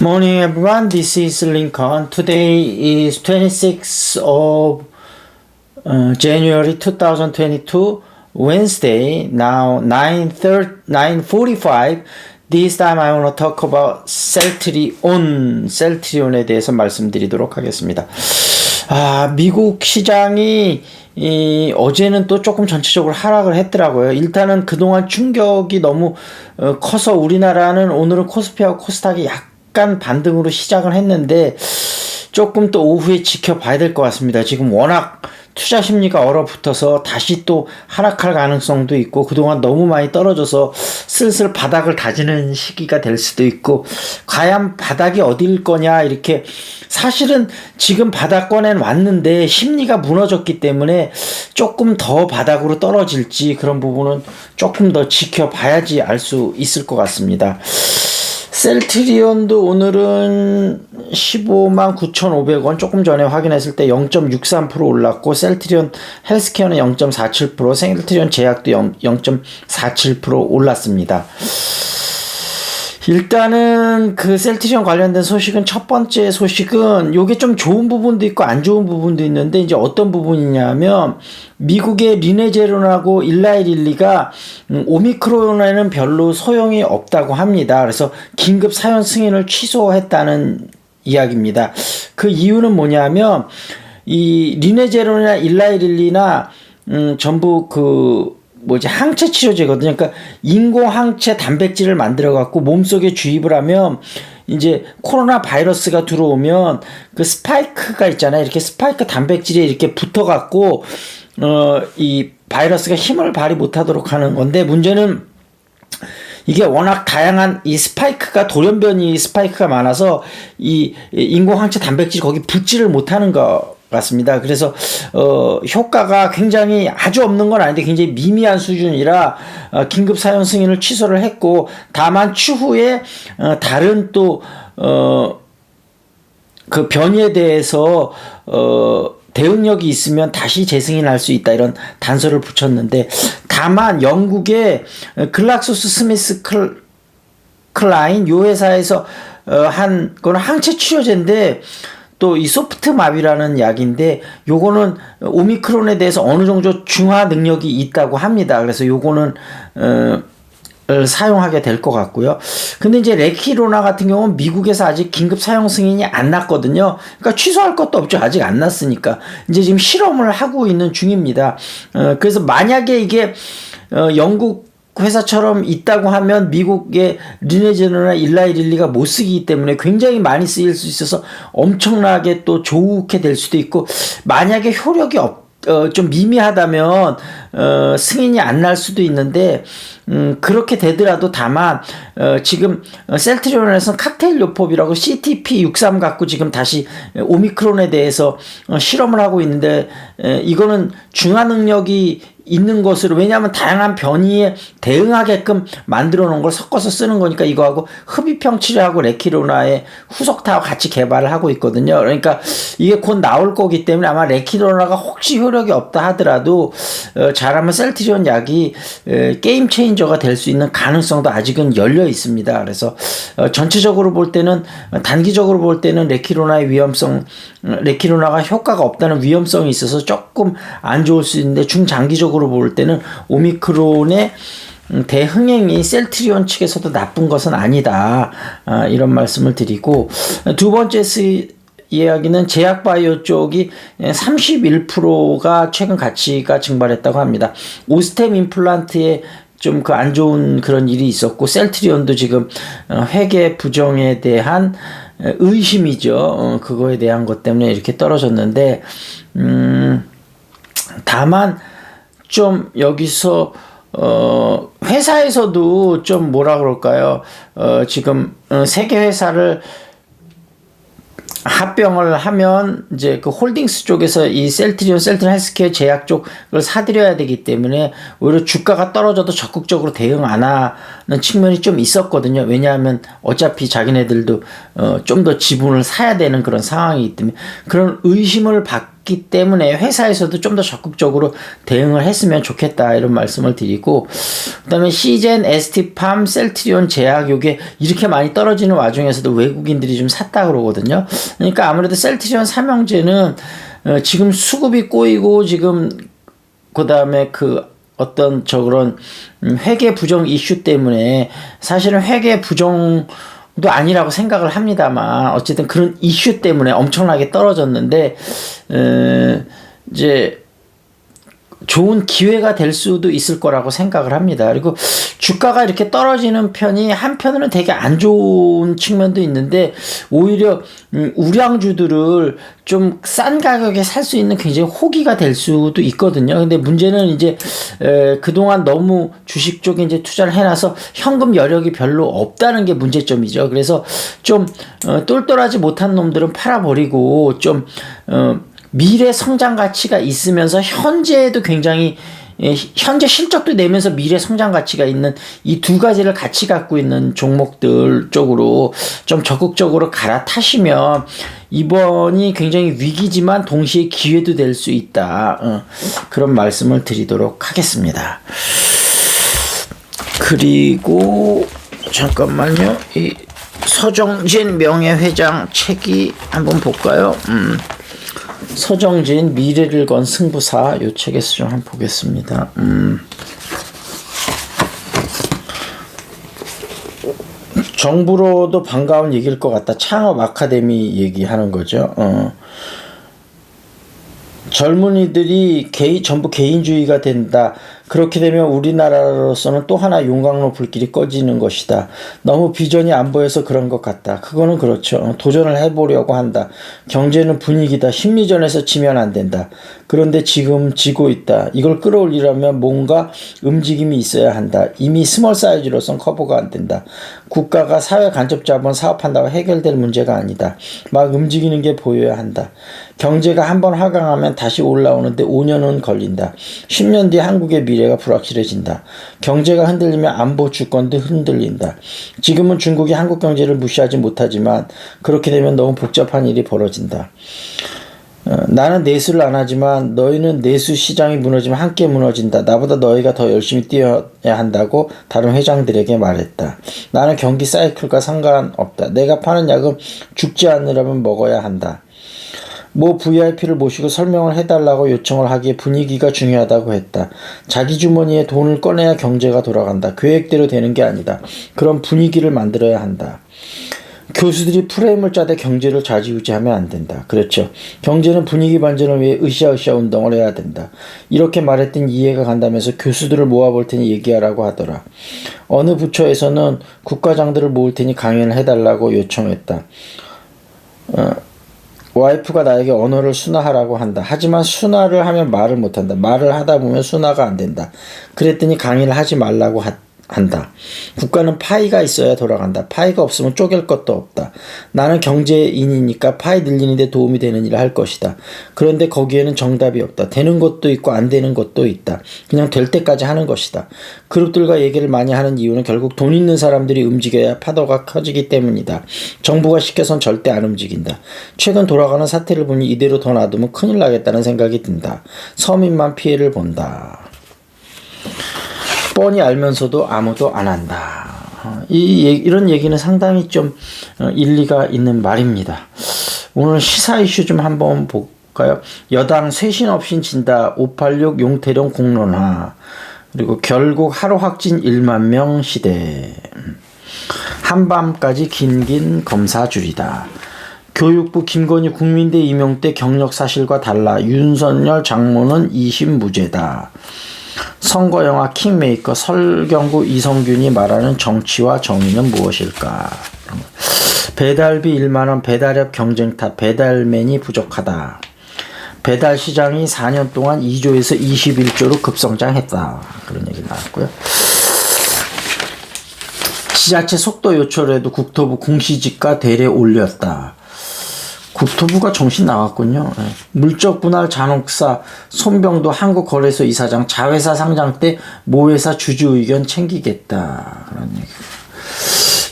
Morning everyone, this is Lincoln. Today is 26th of January 2022, Wednesday, now 9:45. This time I want to talk about 셀트리온에 대해서 말씀드리도록 하겠습니다. 미국 시장이 어제는 또 조금 전체적으로 하락을 했더라고요. 일단은 그동안 충격이 너무 커서 우리나라는 오늘은 코스피하고 코스닥이 약간 반등으로 시작을 했는데 조금 또 오후에 지켜봐야 될 것 같습니다. 지금 워낙 투자 심리가 얼어붙어서 다시 또 하락할 가능성도 있고 그동안 너무 많이 떨어져서 슬슬 바닥을 다지는 시기가 될 수도 있고 과연 바닥이 어딜 거냐 이렇게 사실은 지금 바닥권엔 왔는데 심리가 무너졌기 때문에 조금 더 바닥으로 떨어질지 그런 부분은 조금 더 지켜봐야지 알 수 있을 것 같습니다. 셀트리온도 오늘은 15만 9,500원 조금 전에 확인했을 때 0.63% 올랐고 셀트리온 헬스케어는 0.47% 셀트리온 제약도 0.47% 올랐습니다. 일단은 그 셀트리온 관련된 소식은 첫 번째 소식은 요게 좀 좋은 부분도 있고 안 좋은 부분도 있는데 이제 어떤 부분이냐면 미국의 리네제론하고 일라이릴리가 오미크론에는 별로 소용이 없다고 합니다. 그래서 긴급 사용 승인을 취소했다는 이야기입니다. 그 이유는 뭐냐면 이 리네제론이나 일라이릴리나 전부 항체 치료제거든요. 그러니까 인공 항체 단백질을 만들어 갖고 몸속에 주입을 하면 이제 코로나 바이러스가 들어오면 그 스파이크가 있잖아요. 이렇게 스파이크 단백질에 이렇게 붙어 갖고 이 바이러스가 힘을 발휘 못하도록 하는 건데 문제는 이게 워낙 다양한 이 스파이크가 돌연변이 스파이크가 많아서 이 인공 항체 단백질이 거기 붙지를 못하는 거 같습니다. 그래서 효과가 굉장히 아주 없는 건 아닌데 굉장히 미미한 수준이라 긴급 사용 승인을 취소를 했고 다만 추후에 다른 또 그 변이에 대해서 대응력이 있으면 다시 재승인할 수 있다 이런 단서를 붙였는데 다만 영국의 글락소스 스미스 클라인 요 회사에서 한 거는 항체 치료제인데 또 이 소프트 마비라는 약인데 요거는 오미크론에 대해서 어느 정도 중화 능력이 있다고 합니다. 그래서 요거는 사용하게 될 것 같고요. 근데 이제 레키로나 같은 경우는 미국에서 아직 긴급 사용 승인이 안 났거든요. 그러니까 취소할 것도 없죠. 아직 안 났으니까. 이제 지금 실험을 하고 있는 중입니다. 그래서 만약에 이게 영국 회사처럼 있다고 하면 미국의 리네제노나 일라이릴리가 못 쓰기 때문에 굉장히 많이 쓰일 수 있어서 엄청나게 또 좋게 될 수도 있고 만약에 효력이 좀 미미하다면 승인이 안 날 수도 있는데 그렇게 되더라도 다만 지금 셀트리온에서는 칵테일 요법이라고 CTP63 갖고 지금 다시 오미크론에 대해서 실험을 하고 있는데 이거는 중화 능력이 있는 것으로 왜냐하면 다양한 변이에 대응하게끔 만들어 놓은 걸 섞어서 쓰는 거니까 이거하고 흡입형 치료하고 레키로나의 후속타와 같이 개발을 하고 있거든요. 그러니까 이게 곧 나올 거기 때문에 아마 레키로나가 혹시 효력이 없다 하더라도 잘하면 셀트리온 약이 게임 체인저가 될 수 있는 가능성도 아직은 열려 있습니다. 그래서 전체적으로 볼 때는 단기적으로 볼 때는 레키로나가 효과가 없다는 위험성이 있어서 조금 안 좋을 수 있는데 중장기적으로 볼 때는 오미크론의 대흥행이 셀트리온 측에서도 나쁜 것은 아니다. 이런 말씀을 드리고 두 번째 이야기는 제약바이오 쪽이 31%가 최근 가치가 증발했다고 합니다. 오스템 임플란트에 좀 그 안 좋은 그런 일이 있었고 셀트리온도 지금 회계 부정에 대한 의심이죠. 그거에 대한 것 때문에 이렇게 떨어졌는데 다만 좀 여기서 회사에서도 좀 뭐라 그럴까요? 지금 세계 회사를 합병을 하면 이제 그 홀딩스 쪽에서 이 셀트리온 헬스케어 제약 쪽을 사들여야 되기 때문에 오히려 주가가 떨어져도 적극적으로 대응 안 측면이 좀 있었거든요. 왜냐하면 어차피 자기네들도 좀 더 지분을 사야 되는 그런 상황이기 때문에 그런 의심을 받기 때문에 회사에서도 좀 더 적극적으로 대응을 했으면 좋겠다 이런 말씀을 드리고, 그다음에 시젠, ST팜, 셀트리온, 제약 요게 이렇게 많이 떨어지는 와중에서도 외국인들이 좀 샀다 그러거든요. 그러니까 아무래도 셀트리온, 삼형제는 지금 수급이 꼬이고 지금 그다음에 어떤 그런 회계 부정 이슈 때문에 사실은 회계 부정도 아니라고 생각을 합니다만 어쨌든 그런 이슈 때문에 엄청나게 떨어졌는데 이제 좋은 기회가 될 수도 있을 거라고 생각을 합니다. 그리고 주가가 이렇게 떨어지는 편이 한편으로는 되게 안 좋은 측면도 있는데 오히려 우량주들을 좀 싼 가격에 살 수 있는 굉장히 호기가 될 수도 있거든요. 근데 문제는 이제 그동안 너무 주식 쪽에 이제 투자를 해놔서 현금 여력이 별로 없다는 게 문제점이죠. 그래서 좀 똘똘하지 못한 놈들은 팔아버리고 좀 미래 성장 가치가 있으면서 현재에도 굉장히 현재 실적도 내면서 미래 성장 가치가 있는 이 두 가지를 같이 갖고 있는 종목들 쪽으로 좀 적극적으로 갈아타시면 이번이 굉장히 위기지만 동시에 기회도 될 수 있다. 그런 말씀을 드리도록 하겠습니다. 그리고 잠깐만요. 이 서정진 명예회장 책이 한번 볼까요? 서정진 미래를 건 승부사 요 책에서 좀 한번 보겠습니다. 정부로도 반가운 얘기일 것 같다. 창업 아카데미 얘기하는 거죠. 젊은이들이 전부 개인주의가 된다. 그렇게 되면 우리나라로서는 또 하나 용광로 불길이 꺼지는 것이다. 너무 비전이 안 보여서 그런 것 같다. 그거는 그렇죠. 도전을 해보려고 한다. 경제는 분위기다. 심리전에서 지면 안 된다. 그런데 지금 지고 있다. 이걸 끌어올리려면 뭔가 움직임이 있어야 한다. 이미 스몰 사이즈로선 커버가 안 된다. 국가가 사회 간접 자본 사업한다고 해결될 문제가 아니다. 막 움직이는 게 보여야 한다. 경제가 한번 하강하면 다시 올라오는데 5년은 걸린다. 10년 뒤 한국의 미래가 불확실해진다. 경제가 흔들리면 안보 주권도 흔들린다. 지금은 중국이 한국 경제를 무시하지 못하지만 그렇게 되면 너무 복잡한 일이 벌어진다. 나는 내수를 안 하지만 너희는 내수 시장이 무너지면 함께 무너진다. 나보다 너희가 더 열심히 뛰어야 한다고 다른 회장들에게 말했다. 나는 경기 사이클과 상관없다. 내가 파는 약은 죽지 않으려면 먹어야 한다. 모 VIP를 모시고 설명을 해달라고 요청을 하기에 분위기가 중요하다고 했다. 자기 주머니에 돈을 꺼내야 경제가 돌아간다. 계획대로 되는 게 아니다. 그런 분위기를 만들어야 한다. 교수들이 프레임을 짜대 경제를 좌지우지하면 안 된다. 그렇죠. 경제는 분위기 반전을 위해 으쌰으쌰 운동을 해야 된다. 이렇게 말했더니 이해가 간다면서 교수들을 모아볼 테니 얘기하라고 하더라. 어느 부처에서는 국가장들을 모을 테니 강연을 해달라고 요청했다. 와이프가 나에게 언어를 순화하라고 한다. 하지만 순화를 하면 말을 못한다. 말을 하다 보면 순화가 안 된다. 그랬더니 강의를 하지 말라고 한다. 국가는 파이가 있어야 돌아간다. 파이가 없으면 쪼갤 것도 없다. 나는 경제인이니까 파이 늘리는데 도움이 되는 일을 할 것이다. 그런데 거기에는 정답이 없다. 되는 것도 있고 안 되는 것도 있다. 그냥 될 때까지 하는 것이다. 그룹들과 얘기를 많이 하는 이유는 결국 돈 있는 사람들이 움직여야 파도가 커지기 때문이다. 정부가 시켜선 절대 안 움직인다. 최근 돌아가는 사태를 보니 이대로 더 놔두면 큰일 나겠다는 생각이 든다. 서민만 피해를 본다. 뻔히 알면서도 아무도 안 한다. 이런 얘기는 상당히 좀 일리가 있는 말입니다. 오늘 시사 이슈 좀 한번 볼까요? 여당 쇄신 없인 진다. 586 용태령 공론화. 그리고 결국 하루 확진 1만 명 시대. 한밤까지 긴긴 검사줄이다. 교육부 김건희 국민대 임용 때 경력 사실과 달라. 윤석열 장모는 2심 무죄다. 선거영화 킹메이커 설경구 이성균이 말하는 정치와 정의는 무엇일까? 배달비 1만원 배달앱 경쟁탑 배달맨이 부족하다. 배달 시장이 4년 동안 2조에서 21조로 급성장했다. 그런 얘기 나왔고요. 지자체 속도 요철에도 국토부 공시지가 대래 올렸다. 국토부가 정신 나갔군요. 예. 물적 분할 잔혹사 손병도 한국거래소 이사장 자회사 상장 때 모회사 주주 의견 챙기겠다. 그런 얘기.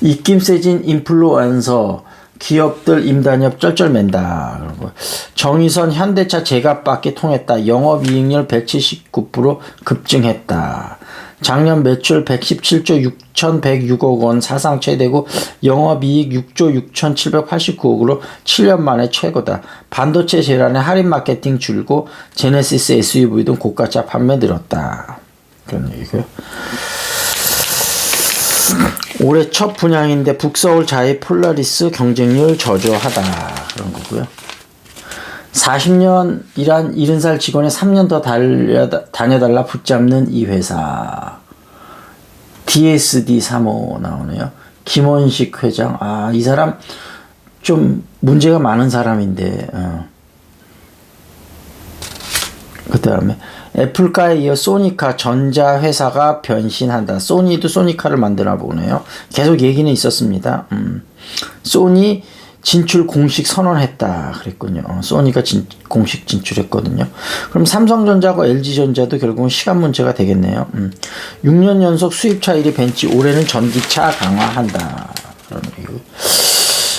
입김 세진 인플루언서 기업들 임단협 쩔쩔맨다. 그리고 정의선 현대차 제값밖에 통했다. 영업이익률 179% 급증했다. 작년 매출 117조 6,106억 원 사상 최대고 영업이익 6조 6,789억으로 7년 만에 최고다. 반도체 재란의 할인 마케팅 줄고 제네시스 SUV 등 고가차 판매 늘었다. 그런 얘기고요. 올해 첫 분양인데 북서울 자이 폴라리스 경쟁률 저조하다. 그런 거고요. 40년 일한 70살 직원에 3년 더 다녀달라 붙잡는 이 회사. DSD 3호 나오네요. 김원식 회장. 아, 이 사람 좀 문제가 많은 사람인데. 그 다음에 애플카에 이어 소니카 전자회사가 변신한다. 소니도 소니카를 만드나 보네요. 계속 얘기는 있었습니다. 소니 진출 공식 선언했다 그랬군요. 소니가 공식 진출했거든요. 그럼 삼성전자하고 LG전자도 결국은 시간 문제가 되겠네요. 6년 연속 수입차 1위 벤츠, 올해는 전기차 강화한다. 그런 얘기고.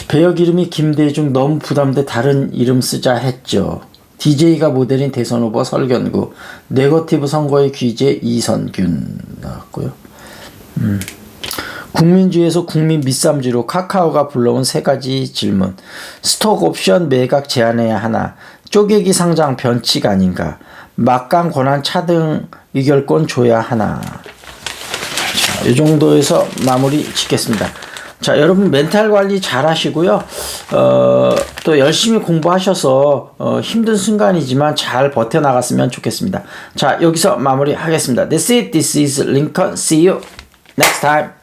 배역 이름이 김대중 너무 부담돼 다른 이름 쓰자 했죠. DJ가 모델인 대선 후보 설견구, 네거티브 선거의 귀재 이선균 나왔고요. 국민주의에서 국민 밑삼지로 카카오가 불러온 3가지 질문. 스톡 옵션 매각 제한해야 하나, 쪼개기 상장 변칙 아닌가, 막강 권한 차등 의결권 줘야 하나. 자, 이 정도에서 마무리 짓겠습니다. 자, 여러분 멘탈 관리 잘 하시고요. 또 열심히 공부하셔서 힘든 순간이지만 잘 버텨나갔으면 좋겠습니다. 자, 여기서 마무리 하겠습니다. That's it. This is Lincoln. See you next time.